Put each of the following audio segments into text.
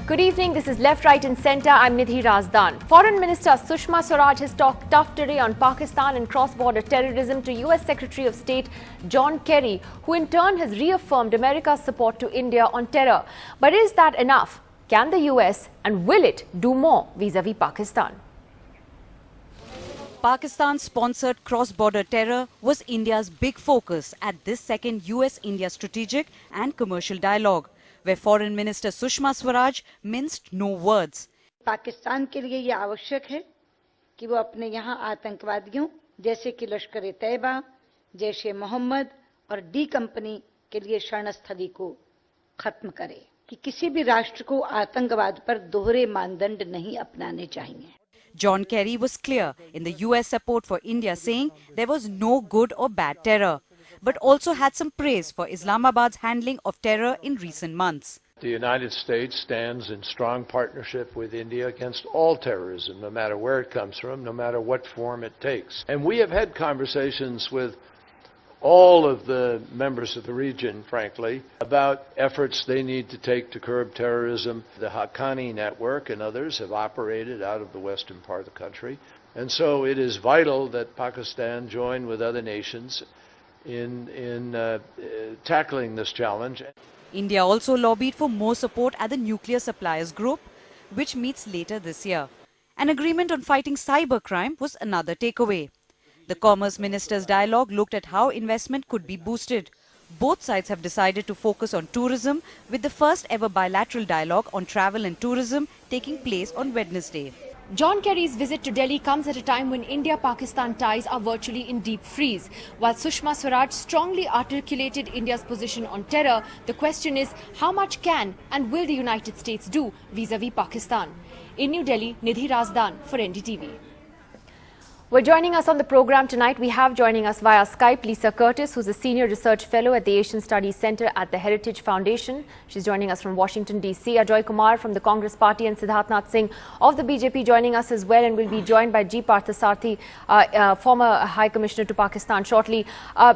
Good evening. This is Left, Right and Centre. I'm Nidhi Razdan. Foreign Minister Sushma Swaraj has talked tough today on Pakistan and cross-border terrorism to US Secretary of State John Kerry, who in turn has reaffirmed America's support to India on terror. But is that enough? Can the US and will it do more vis-a-vis Pakistan? Pakistan-sponsored cross-border terror was India's big focus at this second US-India strategic and commercial dialogue, where Foreign Minister Sushma Swaraj minced no words. Pakistan के लिए ये आवश्यक है कि वो अपने यहाँ आतंकवादियों जैसे कि लश्कर-ए-तैयबा, जैश-ए-मोहम्मद और डी कंपनी के लिए शरणस्थली को खत्म करे कि किसी भी राष्ट्र को आतंकवाद पर दोहरे मानदंड नहीं अपनाने चाहिए. John Kerry was clear in the US support for India, saying there was no good or bad terror, but also had some praise for Islamabad's handling of terror in recent months. The United States stands in strong partnership with India against all terrorism, no matter where it comes from, no matter what form it takes. And we have had conversations with all of the members of the region, frankly, about efforts they need to take to curb terrorism. The Haqqani network and others have operated out of the western part of the country. And so it is vital that Pakistan join with other nations in tackling this challenge. India also lobbied for more support at the Nuclear Suppliers Group, which meets later this year. An agreement on fighting cybercrime was another takeaway. The Commerce Ministers' dialogue looked at how investment could be boosted. Both sides have decided to focus on tourism, with the first ever bilateral dialogue on travel and tourism taking place on Wednesday. John Kerry's visit to Delhi comes at a time when India-Pakistan ties are virtually in deep freeze. While Sushma Swaraj strongly articulated India's position on terror, the question is how much can and will the United States do vis-a-vis Pakistan? In New Delhi, Nidhi Razdan for NDTV. Well, joining us on the program tonight, we have joining us via Skype Lisa Curtis, who's a Senior Research Fellow at the Asian Studies Center at the Heritage Foundation. She's joining us from Washington, D.C. Ajoy Kumar from the Congress Party and Siddharth Nath Singh of the BJP joining us as well, and will be joined by G. Parthasarathi, former High Commissioner to Pakistan, shortly.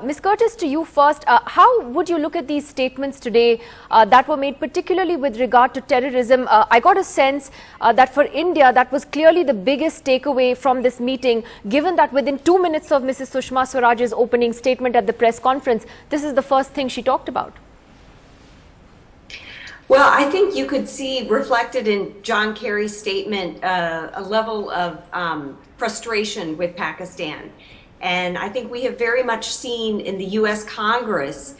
Ms. Curtis, to you first, how would you look at these statements today that were made, particularly with regard to terrorism? I got a sense that for India, that was clearly the biggest takeaway from this meeting, given that within 2 minutes of Mrs. Sushma Swaraj's opening statement at the press conference, this is the first thing she talked about. Well, I think you could see reflected in John Kerry's statement a level of frustration with Pakistan. And I think we have very much seen in the US Congress,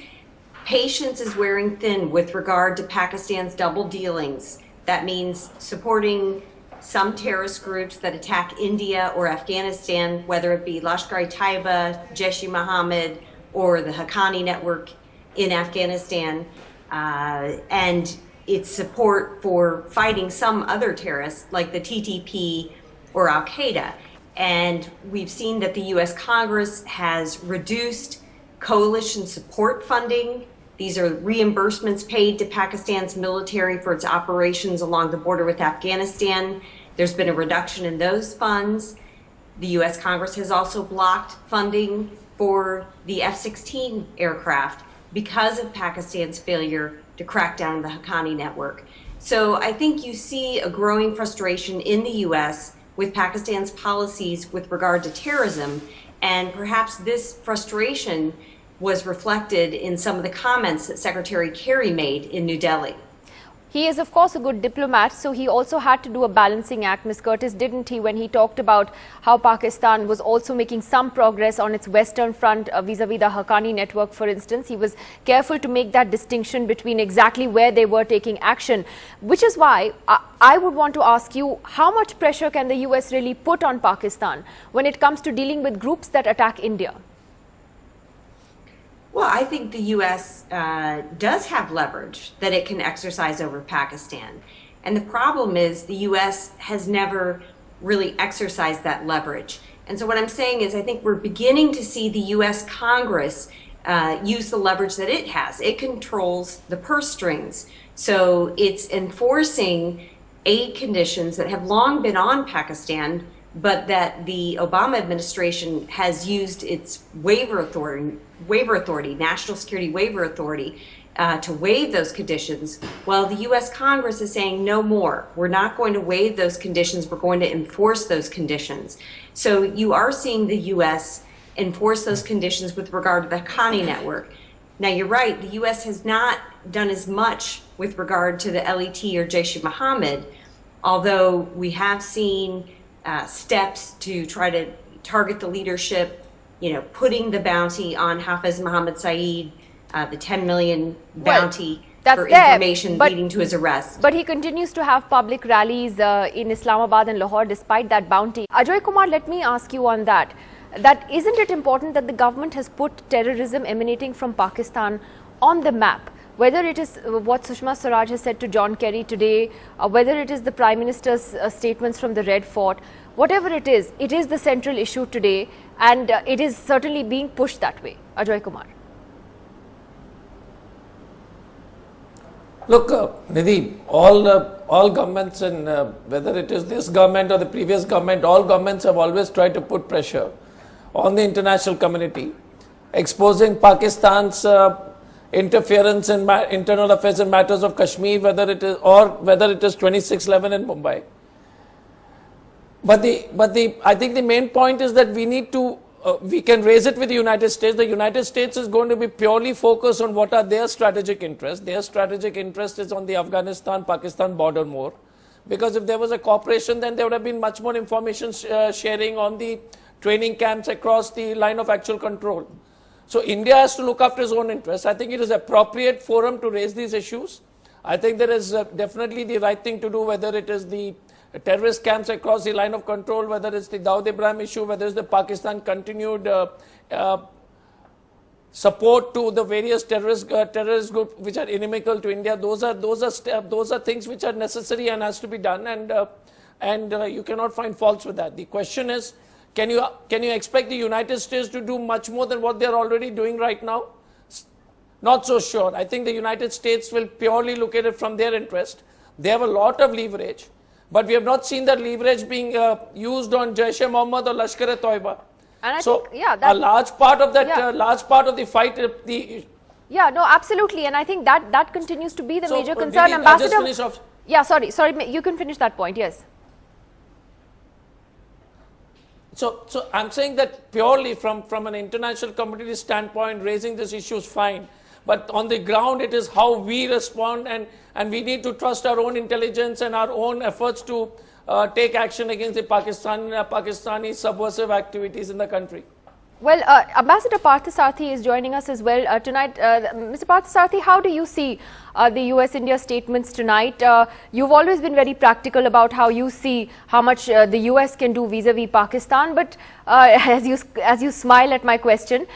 patience is wearing thin with regard to Pakistan's double dealings. That means supporting some terrorist groups that attack India or Afghanistan, whether it be Lashkar-e-Taiba, Jaish-e-Mohammed, or the Haqqani network in Afghanistan, and its support for fighting some other terrorists like the TTP or Al-Qaeda. And we've seen that the US Congress has reduced coalition support funding. These are reimbursements paid to Pakistan's military for its operations along the border with Afghanistan. There's been a reduction in those funds. The US Congress has also blocked funding for the F-16 aircraft because of Pakistan's failure to crack down on the Haqqani network. So I think you see a growing frustration in the US with Pakistan's policies with regard to terrorism, and perhaps this frustration was reflected in some of the comments that Secretary Kerry made in New Delhi. He is, of course, a good diplomat, so he also had to do a balancing act, Ms. Curtis, didn't he, when he talked about how Pakistan was also making some progress on its western front vis-a-vis the Haqqani network, for instance. He was careful to make that distinction between exactly where they were taking action, which is why I would want to ask you, how much pressure can the US really put on Pakistan when it comes to dealing with groups that attack India? Well, I think the U.S. Does have leverage that it can exercise over Pakistan. And the problem is the U.S. has never really exercised that leverage. And so what I'm saying is I think we're beginning to see the U.S. Congress use the leverage that it has. It controls the purse strings. So it's enforcing aid conditions that have long been on Pakistan but that the Obama administration has used its waiver authority, National Security Waiver Authority, to waive those conditions, while the U.S. Congress is saying no more. We're not going to waive those conditions. We're going to enforce those conditions. So you are seeing the U.S. enforce those conditions with regard to the Haqqani network. Now, you're right, the U.S. has not done as much with regard to the LET or Jaish-e-Mohammed, although we have seen steps to try to target the leadership, putting the bounty on Hafiz Mohammed Saeed, the 10 million bounty for information leading to his arrest. But he continues to have public rallies in Islamabad and Lahore despite that bounty. Ajay Kumar, let me ask you on that. That isn't it important that the government has put terrorism emanating from Pakistan on the map? Whether it is what Sushma Swaraj has said to John Kerry today, whether it is the Prime Minister's statements from the Red Fort, whatever it is the central issue today, and it is certainly being pushed that way. Ajay Kumar. Look, Nidhi, all governments, and whether it is this government or the previous government, all governments have always tried to put pressure on the international community, exposing Pakistan's interference in internal affairs and matters of Kashmir, whether it is 26/11 in Mumbai. But I think the main point is that we need to we can raise it with the United States. The United States is going to be purely focused on what are their strategic interests. Their strategic interest is on the Afghanistan-Pakistan border more, because if there was a cooperation, then there would have been much more information sharing on the training camps across the line of actual control. So India has to look after its own interests. I think it is appropriate forum to raise these issues. I think there is definitely the right thing to do, whether it is the terrorist camps across the line of control, whether it's the Dawood Ibrahim issue, whether it's the Pakistan continued support to the various terrorist groups which are inimical to India. Those are things which are necessary and has to be done, and you cannot find faults with that. The question is, can you expect the United States to do much more than what they are already doing right now? Not so sure. I think the United States will purely look at it from their interest. They have a lot of leverage, but we have not seen that leverage being used on Jaish-e-Mohammed or Lashkar-e-Toiba. And I so think, yeah, a large part of that, large part of the fight, yeah, no, absolutely, and I think that continues to be the major concern. Didi, Ambassador, yeah, sorry, you can finish that point. Yes. So I'm saying that purely from an international community standpoint, raising this issue is fine. But on the ground, it is how we respond, and we need to trust our own intelligence and our own efforts to take action against the Pakistani subversive activities in the country. Well, Ambassador Parthasarathy is joining us as well tonight. Mr. Parthasarathy, how do you see the US-India statements tonight? You've always been very practical about how you see how much the US can do vis-a-vis Pakistan, but as you smile at my question,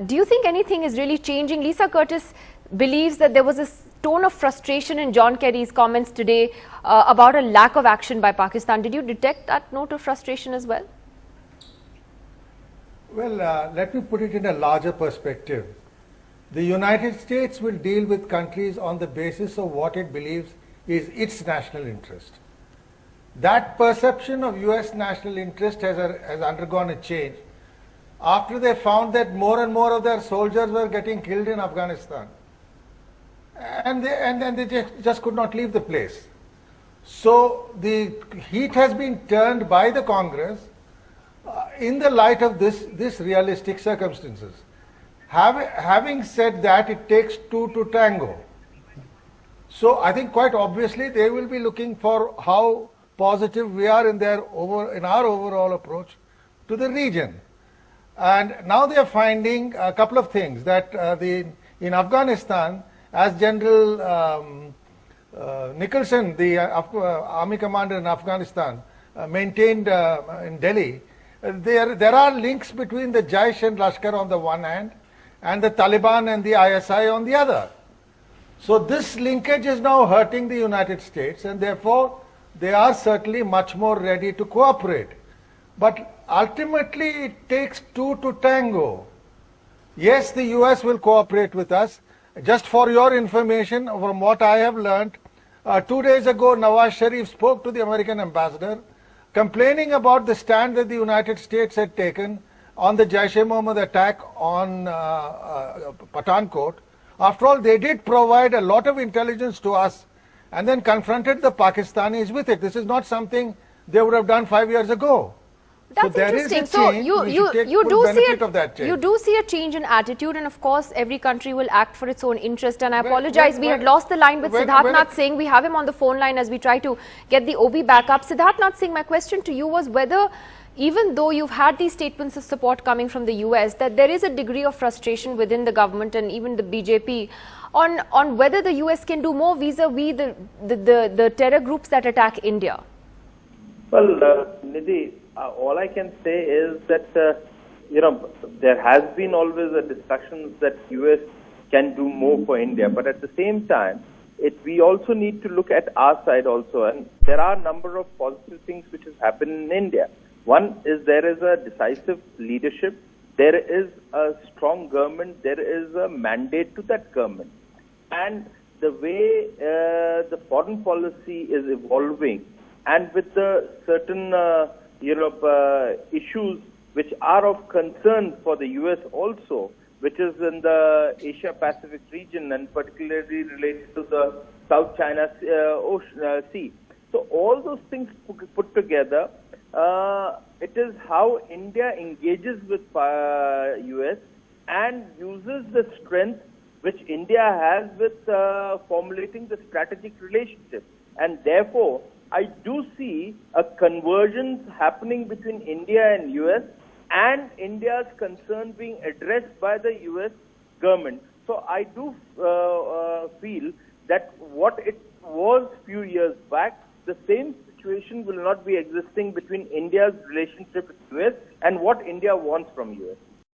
do you think anything is really changing? Lisa Curtis believes that there was a tone of frustration in John Kerry's comments today about a lack of action by Pakistan. Did you detect that note of frustration as well? Well, let me put it in a larger perspective. The United States will deal with countries on the basis of what it believes is its national interest. That perception of US national interest has undergone a change after they found that more and more of their soldiers were getting killed in Afghanistan. And they just could not leave the place. So the heat has been turned by the Congress in the light of this realistic circumstances. Having said that, it takes two to tango. So I think quite obviously they will be looking for how positive we are in our overall approach to the region. And now they are finding a couple of things, that in Afghanistan, as General Nicholson, the army commander in Afghanistan, maintained in Delhi, there are links between the Jaish and Lashkar on the one hand and the Taliban and the ISI on the other. So this linkage is now hurting the United States, and therefore they are certainly much more ready to cooperate. But ultimately it takes two to tango. Yes, the US will cooperate with us. Just for your information, from what I have learned, 2 days ago Nawaz Sharif spoke to the American ambassador complaining about the stand that the United States had taken on the Jaish-e-Mohammed attack on Pathankot. After all, they did provide a lot of intelligence to us and then confronted the Pakistanis with it. This is not something they would have done 5 years ago. That's so interesting. So you do see a change in attitude, and of course every country will act for its own interest. And I apologize, we had lost the line with Siddharth Singh. We have him on the phone line as we try to get the OB back up. Siddharth Singh, my question to you was whether, even though you've had these statements of support coming from the US, that there is a degree of frustration within the government and even the BJP on whether the US can do more vis-a-vis the terror groups that attack India. Well, Nidhi, all I can say is that, there has been always a discussion that US can do more for India. But at the same time, we also need to look at our side also. And there are a number of positive things which has happened in India. One is there is a decisive leadership. There is a strong government. There is a mandate to that government. And the way the foreign policy is evolving, and with the certain issues which are of concern for the US also, which is in the Asia-Pacific region and particularly related to the South China Sea. So all those things put together, it is how India engages with US and uses the strength which India has with formulating the strategic relationship. And therefore, I do see a convergence happening between India and US, and India's concern being addressed by the US government. So I do feel that what it was few years back, the same situation will not be existing between India's relationship with US and what India wants from US.